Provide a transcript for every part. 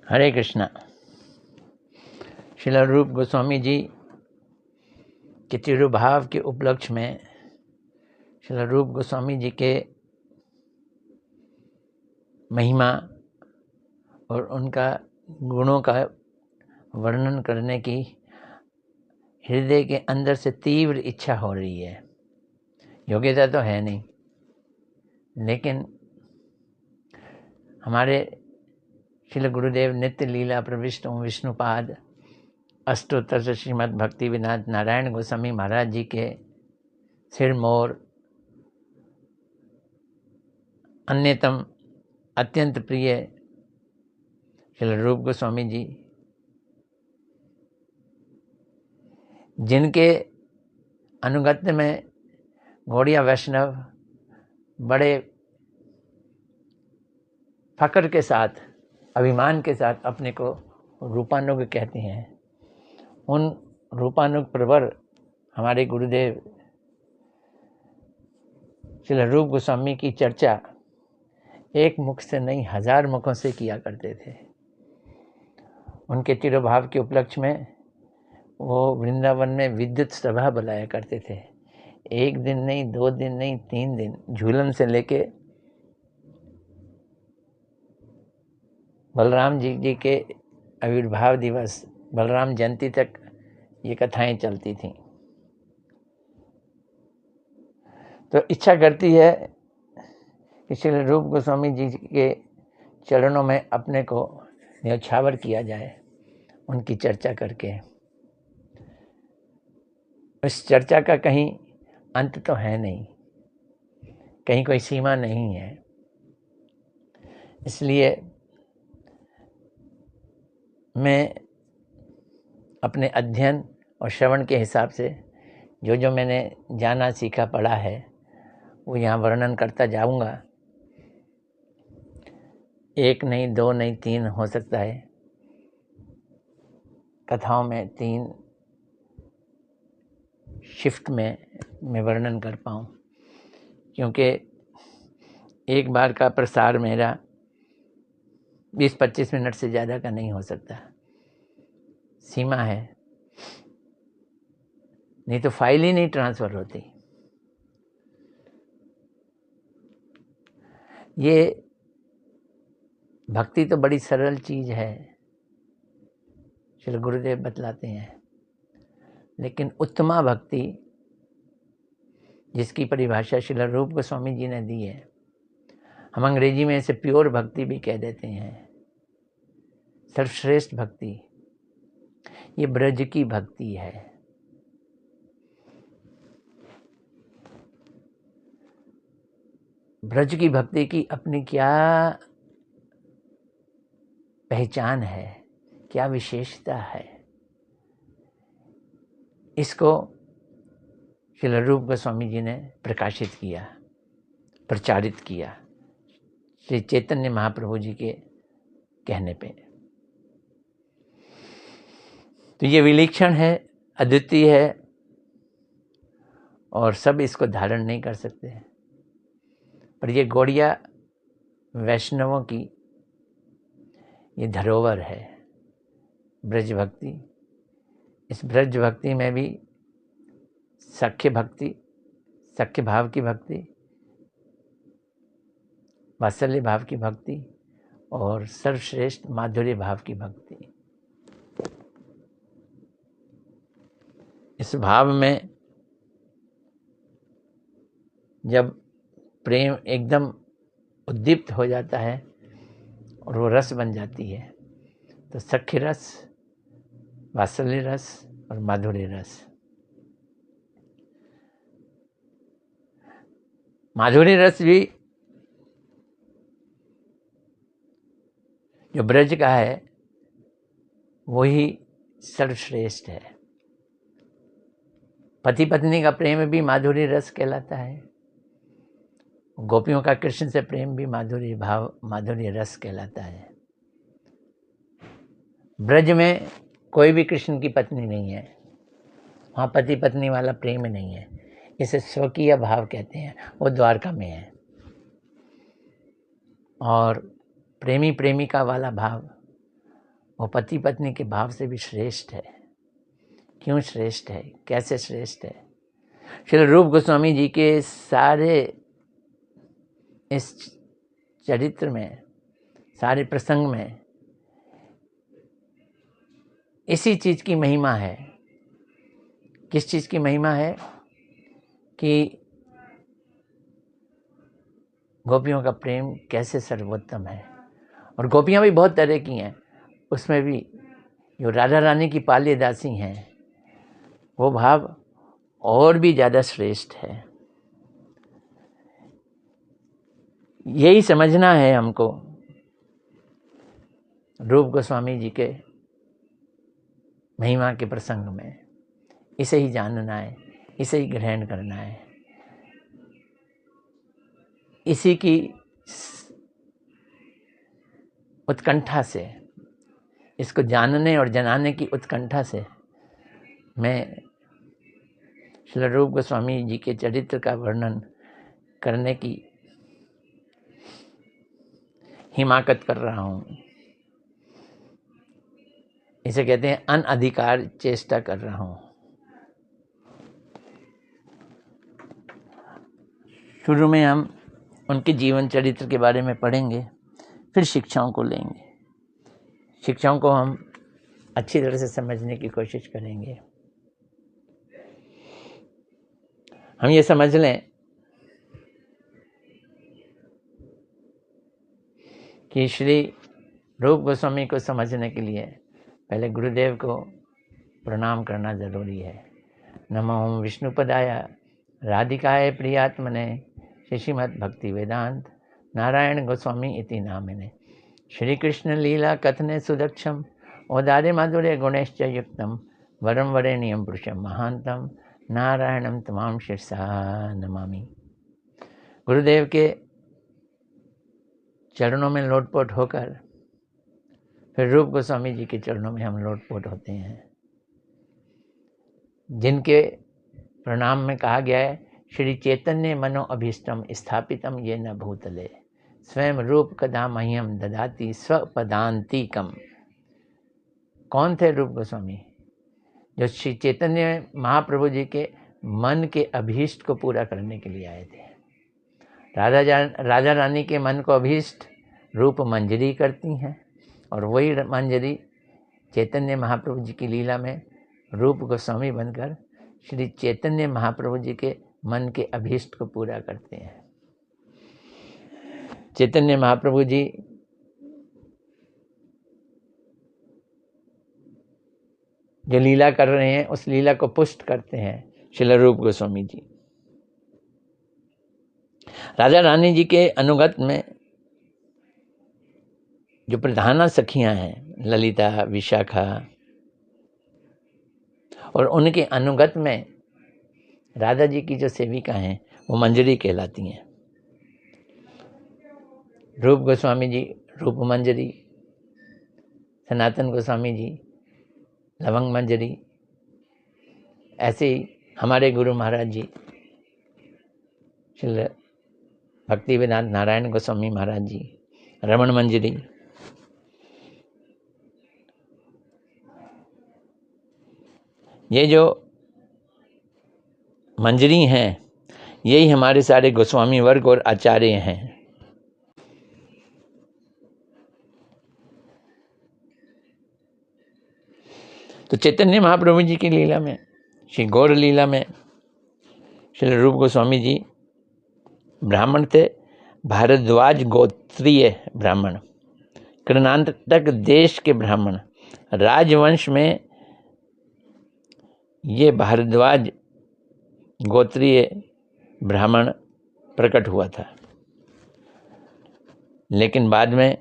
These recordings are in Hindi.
हरे कृष्णा। श्रील रूप गोस्वामी जी के तिरुभाव के उपलक्ष्य में श्रील रूप गोस्वामी जी के महिमा और उनका गुणों का वर्णन करने की हृदय के अंदर से तीव्र इच्छा हो रही है। योग्यता तो है नहीं, लेकिन हमारे श्रील गुरुदेव नित्य लीला प्रविष्ट विष्णुपाद अष्टोत्तर से श्रीमद् भक्ति विनाथ नारायण गोस्वामी महाराज जी के सिरमौर अन्यतम अत्यंत प्रिय श्रील रूप गोस्वामी जी, जिनके अनुगत्य में गौड़िया वैष्णव बड़े फक्र के साथ, अभिमान के साथ अपने को रूपानुग कहते हैं। उन रूपानुग प्रवर हमारे गुरुदेव श्रील रूप गोस्वामी की चर्चा एक मुख से नहीं 1000 मुखों से किया करते थे। उनके तिरुभाव के उपलक्ष्य में वो वृंदावन में विद्युत सभा बुलाया करते थे। 1 दिन नहीं, 2 दिन नहीं, 3 दिन, झूलन से लेके बलराम जी के आविर्भाव दिवस, बलराम जयंती तक ये कथाएं चलती थीं। तो इच्छा करती है कि श्री रूप गोस्वामी जी के चरणों में अपने को न्यौछावर किया जाए, उनकी चर्चा करके। इस चर्चा का कहीं अंत तो है नहीं, कहीं कोई सीमा नहीं है। इसलिए मैं अपने अध्ययन और श्रवण के हिसाब से जो मैंने जाना, सीखा, पढ़ा है वो यहाँ वर्णन करता जाऊँगा। 1 नहीं, 2 नहीं, 3 हो सकता है कथाओं में, 3 शिफ्ट में मैं वर्णन कर पाऊँ, क्योंकि एक बार का प्रसार मेरा 20-25 मिनट से ज़्यादा का नहीं हो सकता, सीमा है, नहीं तो फाइल ही नहीं ट्रांसफ़र होती। ये भक्ति तो बड़ी सरल चीज़ है, श्री गुरुदेव बतलाते हैं, लेकिन उत्तमा भक्ति जिसकी परिभाषा श्रील रूप गोस्वामी जी ने दी है, हम अंग्रेजी में इसे प्योर भक्ति भी कह देते हैं, सर्वश्रेष्ठ भक्ति, ये ब्रज की भक्ति है। ब्रज की भक्ति की अपनी क्या पहचान है, क्या विशेषता है, इसको श्रील रूप गोस्वामी जी ने प्रकाशित किया, प्रचारित किया श्री चैतन्य महाप्रभु जी के कहने पे। तो ये विलक्षण है, अद्वितीय है, और सब इसको धारण नहीं कर सकते हैं। पर ये गौड़िया वैष्णवों की ये धरोहर है, ब्रज भक्ति। इस ब्रज भक्ति में भी सख्य भक्ति, सख्य भाव की भक्ति, वात्सल्य भाव की भक्ति और सर्वश्रेष्ठ माधुर्य भाव की भक्ति। इस भाव में जब प्रेम एकदम उद्दीप्त हो जाता है और वो रस बन जाती है, तो सख्य रस, वात्सल्य रस और माधुर्य रस। माधुर्य रस भी जो ब्रज का है वही सर्वश्रेष्ठ है। पति पत्नी का प्रेम भी माधुर्य रस कहलाता है। गोपियों का कृष्ण से प्रेम भी माधुर्य भाव, माधुर्य रस कहलाता है। ब्रज में कोई भी कृष्ण की पत्नी नहीं है, वहाँ पति पत्नी वाला प्रेम नहीं है, इसे स्वकीय भाव कहते हैं, वो द्वारका में है। और प्रेमी प्रेमिका वाला भाव वो पति पत्नी के भाव से भी श्रेष्ठ है। क्यों श्रेष्ठ है, कैसे श्रेष्ठ है? श्री रूप गोस्वामी जी के सारे इस चरित्र में, सारे प्रसंग में इसी चीज की महिमा है। किस चीज की महिमा है? कि गोपियों का प्रेम कैसे सर्वोत्तम है। और गोपियां भी बहुत तरह की हैं, उसमें भी जो राधा रानी की पाल्य दासी हैं वो भाव और भी ज़्यादा श्रेष्ठ है। यही समझना है हमको रूप गोस्वामी जी के महिमा के प्रसंग में। इसे ही जानना है, इसे ही ग्रहण करना है। इसी की उत्कंठा से, इसको जानने और जनाने की उत्कंठा से मैं श्री रूप गोस्वामी जी के चरित्र का वर्णन करने की हिमाकत कर रहा हूँ। इसे कहते हैं अनधिकार चेष्टा कर रहा हूँ। शुरू में हम उनके जीवन चरित्र के बारे में पढ़ेंगे, फिर शिक्षाओं को लेंगे। शिक्षाओं को हम अच्छी तरह से समझने की कोशिश करेंगे। हम ये समझ लें कि श्री रूप गोस्वामी को समझने के लिए पहले गुरुदेव को प्रणाम करना जरूरी है। नमो विष्णुपदाय राधिकाय प्रियात्मने श्रीमद् भक्ति वेदांत नारायण गोस्वामी इति नामिने। श्री कृष्ण लीला कथने सुदक्षम औदार्य माधुर्य गुणैश्च युक्तम वरम वरेण्यम पुरुषम महांतम नारायणम तमाम शिरसा नमामि। गुरुदेव के चरणों में लोटपोट होकर फिर रूप गोस्वामी जी के चरणों में हम लोटपोट होते हैं, जिनके प्रणाम में कहा गया है श्री चैतन्य मनो अभीष्टम स्थापितम ये न भूतले स्वयं रूप कदा मह्यम ददाति स्वपदांतिकम। कौन थे रूप गोस्वामी? जो श्री चैतन्य महाप्रभु जी के मन के अभीष्ट को पूरा करने के लिए आए थे। राजा रानी के मन को अभीष्ट रूप मंजरी करती हैं, और वही मंजरी चैतन्य महाप्रभु जी की लीला में रूप गोस्वामी बनकर श्री चैतन्य महाप्रभु जी के मन के अभीष्ट को पूरा करते हैं। चैतन्य महाप्रभु जी जो लीला कर रहे हैं उस लीला को पुष्ट करते हैं श्री रूप गोस्वामी जी। राजा रानी जी के अनुगत में जो प्रधाना सखियां हैं ललिता, विशाखा, और उनके अनुगत में राधा जी की जो सेविका हैं वो मंजरी कहलाती हैं। रूप गोस्वामी जी रूप मंजरी, सनातन गोस्वामी जी लवंग मंजरी, ऐसे ही हमारे गुरु महाराज जी श्री भक्ति वेदांत नारायण गोस्वामी महाराज जी रमण मंजरी। ये जो मंजरी हैं यही हमारे सारे गोस्वामी वर्ग और आचार्य हैं। तो चैतन्य महाप्रभु जी की लीला में, श्री गौर लीला में श्री रूप गोस्वामी जी ब्राह्मण थे, भारद्वाज गोत्रीय ब्राह्मण, कर्नाटक देश के ब्राह्मण। राजवंश में ये भारद्वाज गोत्रीय ब्राह्मण प्रकट हुआ था, लेकिन बाद में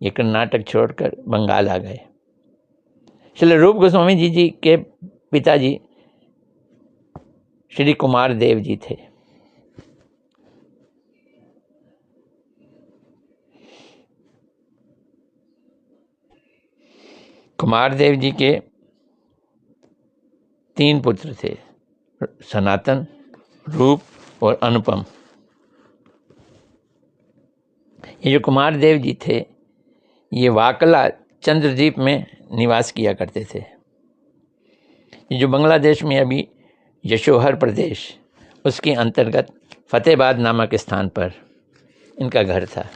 ये कर्नाटक छोड़कर बंगाल आ गए। श्री रूप गोस्वामी जी के पिताजी श्री कुमार देव जी थे। कुमार देव जी के 3 पुत्र थे, सनातन, रूप और अनुपम। ये जो कुमार देव जी थे ये वाकला चंद्रद्वीप में निवास किया करते थे। ये जो बांग्लादेश में अभी यशोहर प्रदेश, उसके अंतर्गत फतेहाबाद नामक स्थान पर इनका घर था।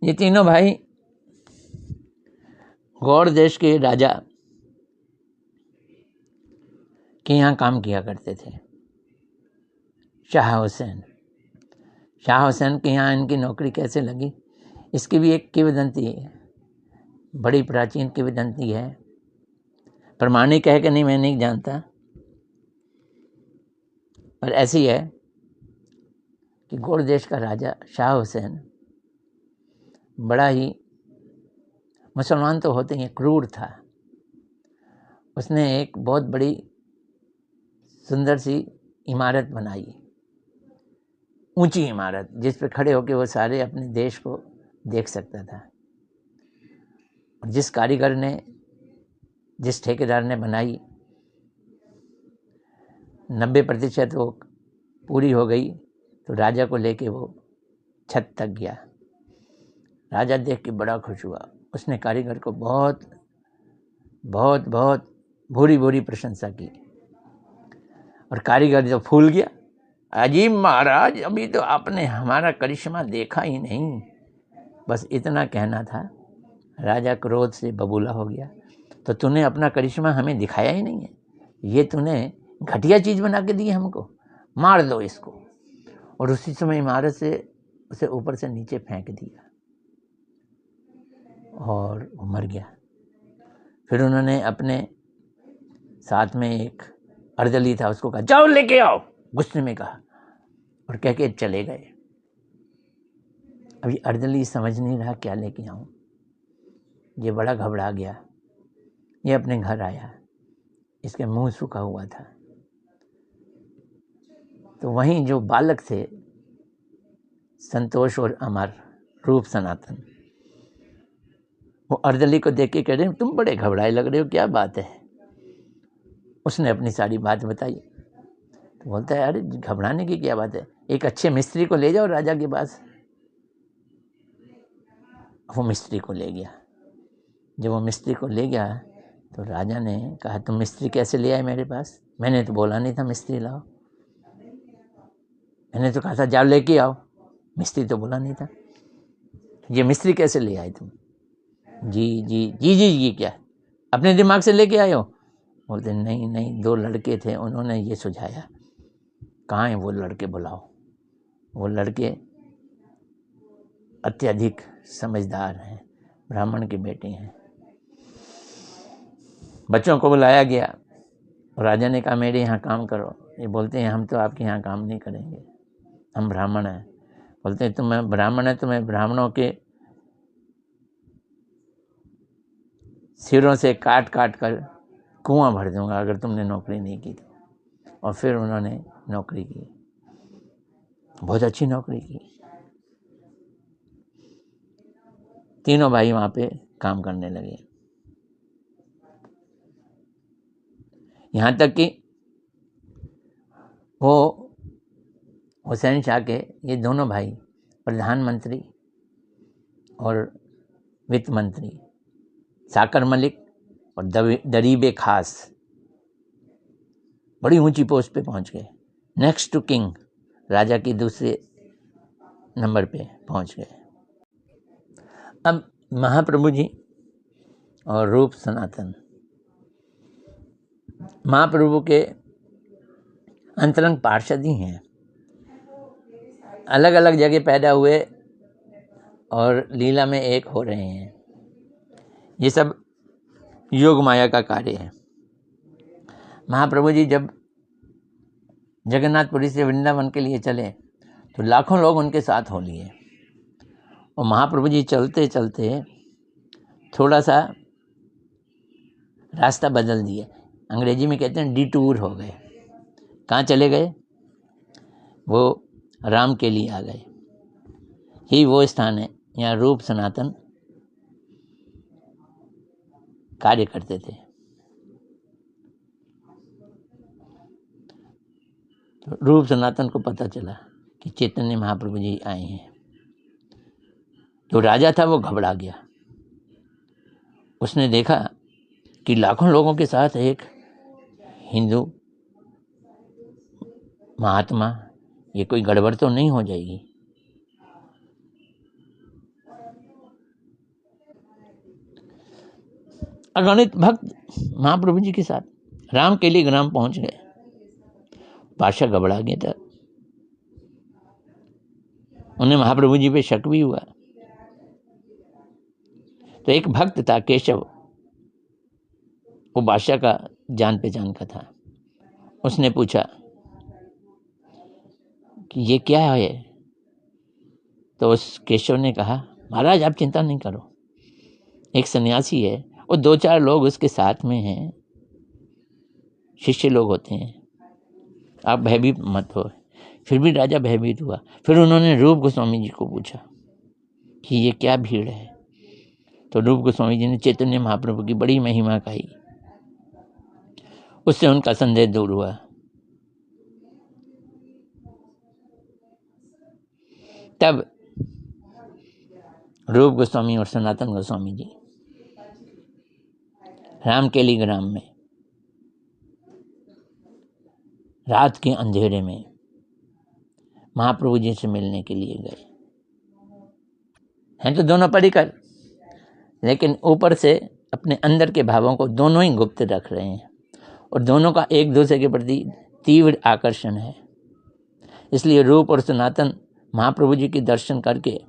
ये तीनों भाई गौड़ देश के राजा के यहाँ काम किया करते थे। शाह हुसैन के यहाँ इनकी नौकरी कैसे लगी, इसकी भी एक किंवदंती है, बड़ी प्राचीन किंवदंती है। प्रमाणिक है कि नहीं मैं नहीं जानता, पर ऐसी है कि गौड़ देश का राजा शाह हुसैन बड़ा ही, मुसलमान तो होते ही, क्रूर था। उसने एक बहुत बड़ी सुंदर सी इमारत बनाई, ऊंची इमारत, जिस पर खड़े होकर वो सारे अपने देश को देख सकता था। और जिस कारीगर ने, जिस ठेकेदार ने बनाई, 90% वो पूरी हो गई, तो राजा को लेके वो छत तक गया। राजा देख के बड़ा खुश हुआ। उसने कारीगर को बहुत बहुत बहुत भूरी भूरी प्रशंसा की। और कारीगर जब फूल गया, अजीब महाराज, अभी तो आपने हमारा करिश्मा देखा ही नहीं। बस इतना कहना था। राजा क्रोध से बबूला हो गया, तो तूने अपना करिश्मा हमें दिखाया ही नहीं है, ये तूने घटिया चीज़ बना के दी हमको, मार दो इसको। और उसी समय इमारत से उसे ऊपर से नीचे फेंक दिया और वो मर गया। फिर उन्होंने अपने साथ में एक अर्दली था, उसको कहा जाओ लेके आओ, गुस्से में कहा, और कह के चले गए। अभी अर्दली समझ नहीं रहा क्या लेके आऊं। ये बड़ा घबरा गया। ये अपने घर आया, इसके मुंह सूखा हुआ था। तो वहीं जो बालक थे, संतोष और अमर, रूप सनातन, वो अर्दली को देख के कह रहे तुम बड़े घबराए लग रहे हो, क्या बात है। उसने अपनी सारी बात बताई। तो बोलता है अरे घबराने की क्या बात है, एक अच्छे मिस्त्री को ले जाओ राजा के पास। वो मिस्त्री को ले गया। जब वो मिस्त्री को ले गया तो राजा ने कहा तुम मिस्त्री कैसे ले आए मेरे पास, मैंने तो बोला नहीं था मिस्त्री लाओ, मैंने तो कहा था जाओ लेके आओ, मिस्त्री तो बोला नहीं था, ये मिस्त्री कैसे ले आए तुम। जी जी जी जी जी क्या अपने दिमाग से लेके आए हो। बोलते नहीं नहीं, 2 लड़के थे, उन्होंने ये सुझाया। कहाँ हैं वो लड़के, बुलाओ। वो लड़के अत्यधिक समझदार हैं, ब्राह्मण के बेटे हैं। बच्चों को बुलाया गया। राजा ने कहा मेरे यहाँ काम करो। ये बोलते हैं हम तो आपके यहाँ काम नहीं करेंगे, हम ब्राह्मण हैं। बोलते हैं तुम्हें ब्राह्मण है, तुम्हें ब्राह्मणों के सिरों से काट काट कर कुआं भर दूंगा अगर तुमने नौकरी नहीं की तो। और फिर उन्होंने नौकरी की, बहुत अच्छी नौकरी की। तीनों भाई वहाँ पे काम करने लगे। यहाँ तक कि वो हुसैन शाह के ये दोनों भाई प्रधानमंत्री और वित्त मंत्री, साकर मलिक और दरीबे खास, बड़ी ऊंची पोस्ट पे पहुंच गए। नेक्स्ट टू किंग, राजा की दूसरे नंबर पे पहुंच गए। अब महाप्रभु जी और रूप सनातन महाप्रभु के अंतरंग पार्षद ही हैं। अलग अलग जगह पैदा हुए और लीला में एक हो रहे हैं। ये सब योग माया का कार्य है। महाप्रभु जी जब जगन्नाथपुरी से वृंदावन के लिए चले तो लाखों लोग उनके साथ हो लिए। और महाप्रभु जी चलते चलते थोड़ा सा रास्ता बदल दिए, अंग्रेजी में कहते हैं डिटूर हो गए। कहाँ चले गए, वो राम के लिए आ गए। यही वो स्थान है यहाँ रूप सनातन कार्य करते थे। तो रूप सनातन को पता चला कि चैतन्य महाप्रभु जी आए हैं। तो राजा था वो घबरा गया। उसने देखा कि लाखों लोगों के साथ एक हिंदू महात्मा, ये कोई गड़बड़ तो नहीं हो जाएगी। अगणित भक्त महाप्रभु जी के साथ रामकेली ग्राम पहुंच गए। बादशाह घबरा गया था, उन्हें महाप्रभु जी पे शक भी हुआ। तो एक भक्त था केशव, वो बादशाह का जान पहचान का था। उसने पूछा कि ये क्या है? तो उस केशव ने कहा, महाराज आप चिंता नहीं करो, एक सन्यासी है और 2-4 लोग उसके साथ में हैं, शिष्य लोग होते हैं, आप भयभीत मत हो। फिर भी राजा भयभीत हुआ। फिर उन्होंने रूप गोस्वामी जी को पूछा कि ये क्या भीड़ है? तो रूप गोस्वामी जी ने चैतन्य महाप्रभु की बड़ी महिमा कही। उससे उनका संदेह दूर हुआ। तब रूप गोस्वामी और सनातन गोस्वामी जी रामकेली ग्राम में रात के अंधेरे में महाप्रभु जी से मिलने के लिए गए। हैं तो दोनों परिकर, लेकिन ऊपर से अपने अंदर के भावों को दोनों ही गुप्त रख रहे हैं और दोनों का एक दूसरे के प्रति तीव्र आकर्षण है। इसलिए रूप और सनातन महाप्रभु जी के दर्शन करके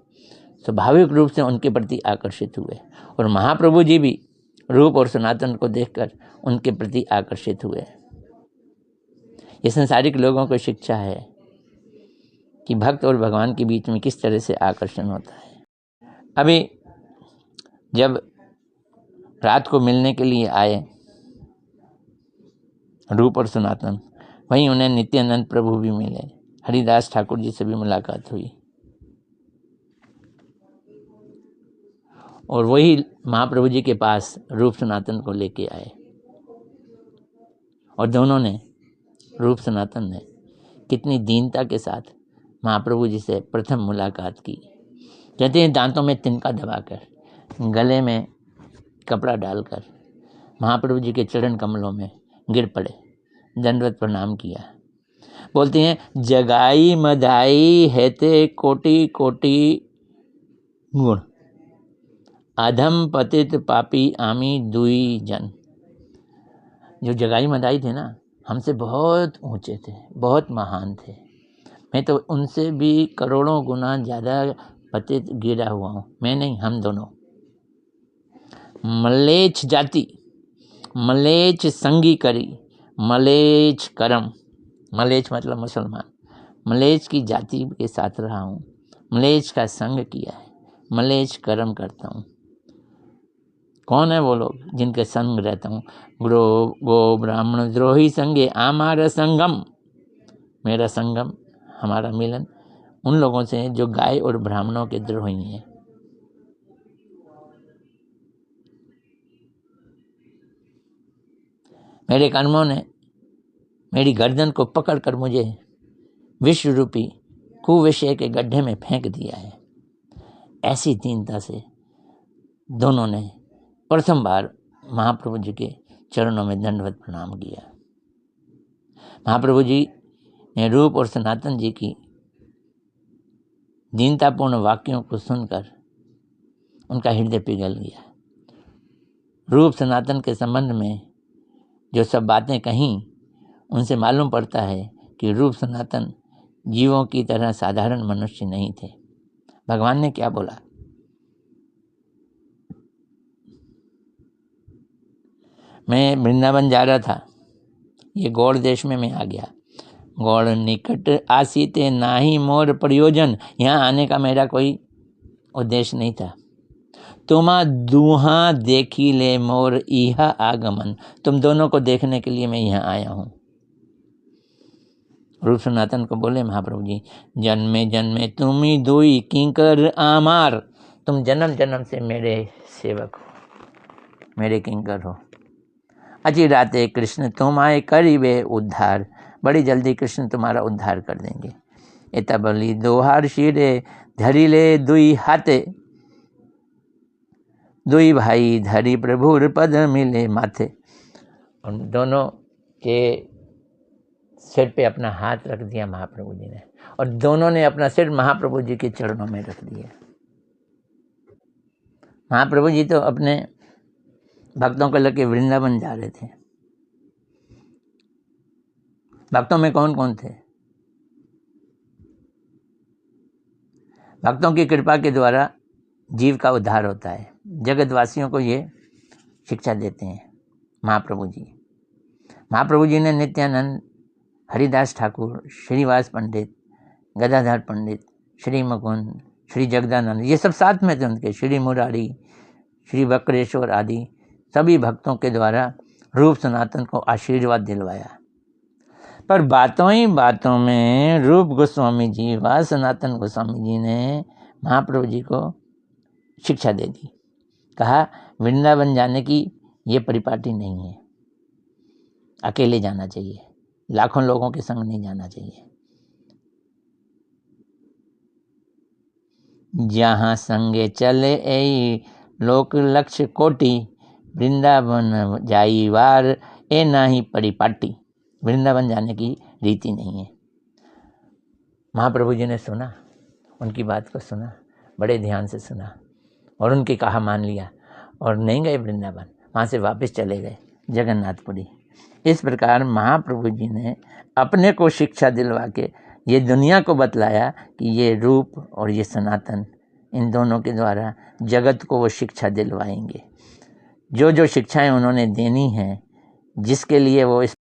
स्वाभाविक रूप से उनके प्रति आकर्षित हुए और महाप्रभु जी भी रूप और सनातन को देखकर उनके प्रति आकर्षित हुए। ये संसारिक लोगों को शिक्षा है कि भक्त और भगवान के बीच में किस तरह से आकर्षण होता है। अभी जब रात को मिलने के लिए आए रूप और सनातन, वहीं उन्हें नित्यानंद प्रभु भी मिले, हरिदास ठाकुर जी से भी मुलाकात हुई और वही महाप्रभु जी के पास रूप सनातन को लेके आए और दोनों ने, रूप सनातन ने कितनी दीनता के साथ महाप्रभु जी से प्रथम मुलाकात की। कहते हैं दांतों में तिनका दबाकर, गले में कपड़ा डालकर महाप्रभु जी के चरण कमलों में गिर पड़े, दंडवत प्रणाम किया। बोलते हैं जगाई मधाई हेते कोटि कोटि गुण, अधम पतित पापी आमी दुई जन। जो जगाई मधाई थे ना, हमसे बहुत ऊंचे थे, बहुत महान थे। मैं तो उनसे भी करोड़ों गुना ज़्यादा पतित गिरा हुआ हूँ। मैं नहीं, हम दोनों। मलेच्छ जाति मलेच्छ संगी करी मलेच्छ करम। मलेच्छ मतलब मुसलमान। मलेच्छ की जाति के साथ रहा हूँ, मलेच्छ का संग किया है, मलेच्छ कर्म करता हूँ। कौन है वो लोग जिनके संग रहता हूँ? गो ब्राह्मण द्रोही संगे आमार संगम। मेरा संगम, हमारा मिलन उन लोगों से है जो गाय और ब्राह्मणों के द्रोही हैं। मेरे कर्मों ने मेरी गर्दन को पकड़कर मुझे विश्व रूपी कुविषय के गड्ढे में फेंक दिया है। ऐसी दीनता से दोनों ने प्रथम बार महाप्रभु जी के चरणों में दंडवत प्रणाम किया। महाप्रभु जी ने रूप और सनातन जी की दीनतापूर्ण वाक्यों को सुनकर उनका हृदय पिघल गया। रूप सनातन के संबंध में जो सब बातें कहीं, उनसे मालूम पड़ता है कि रूप सनातन जीवों की तरह साधारण मनुष्य नहीं थे। भगवान ने क्या बोला? मैं वृंदावन जा रहा था, ये गौड़ देश में मैं आ गया। गौड़ निकट आसीते नाही मोर प्रयोजन। यहाँ आने का मेरा कोई उद्देश्य नहीं था। तुमा दूहा देखी ले मोर इहा आगमन। तुम दोनों को देखने के लिए मैं यहाँ आया हूँ। रूप सनातन को बोले महाप्रभु जी, जन्मे जन्मे तुम ही दुई किंकर आमार। तुम जन्म जन्म से मेरे सेवक हो, मेरे किंकर हो। अजी राते कृष्ण तुम आए करीबे उद्धार। बड़ी जल्दी कृष्ण तुम्हारा उद्धार कर देंगे। एता बली दोहार शिरे धरी ले दुई हाथे। दुई भाई धरी प्रभुर पद मिले माथे। और दोनों के सिर पे अपना हाथ रख दिया महाप्रभु जी ने, और दोनों ने अपना सिर महाप्रभु जी के चरणों में रख दिया। महाप्रभु जी तो अपने भक्तों को लेकर वृंदावन जा रहे थे। भक्तों में कौन कौन थे? भक्तों की कृपा के द्वारा जीव का उद्धार होता है। जगतवासियों को ये शिक्षा देते हैं महाप्रभु जी। महाप्रभु जी ने नित्यानंद, हरिदास ठाकुर, श्रीवास पंडित, गदाधर पंडित, श्री मुकुंद, श्री जगदानंद, ये सब साथ में थे उनके, श्री मुरारी, श्री वक्रेश्वर आदि सभी भक्तों के द्वारा रूप सनातन को आशीर्वाद दिलवाया। पर बातों ही बातों में रूप गोस्वामी जी व सनातन गोस्वामी जी ने महाप्रभु जी को शिक्षा दे दी। कहा वृंदावन जाने की ये परिपाटी नहीं है, अकेले जाना चाहिए, लाखों लोगों के संग नहीं जाना चाहिए। जहाँ संगे चले ए लोक लक्ष्य कोटि, वृंदावन जाई वार ए नाही परिपाटी। वृंदावन जाने की रीति नहीं है। महाप्रभु जी ने सुना, उनकी बात को सुना, बड़े ध्यान से सुना और उनकी कहा मान लिया और नहीं गए वृंदावन, वहाँ से वापस चले गए जगन्नाथपुरी। इस प्रकार महाप्रभु जी ने अपने को शिक्षा दिलवा के ये दुनिया को बतलाया कि ये रूप और ये सनातन, इन दोनों के द्वारा जगत को वो शिक्षा दिलवाएंगे। जो जो शिक्षाएं उन्होंने देनी हैं, जिसके लिए वो इस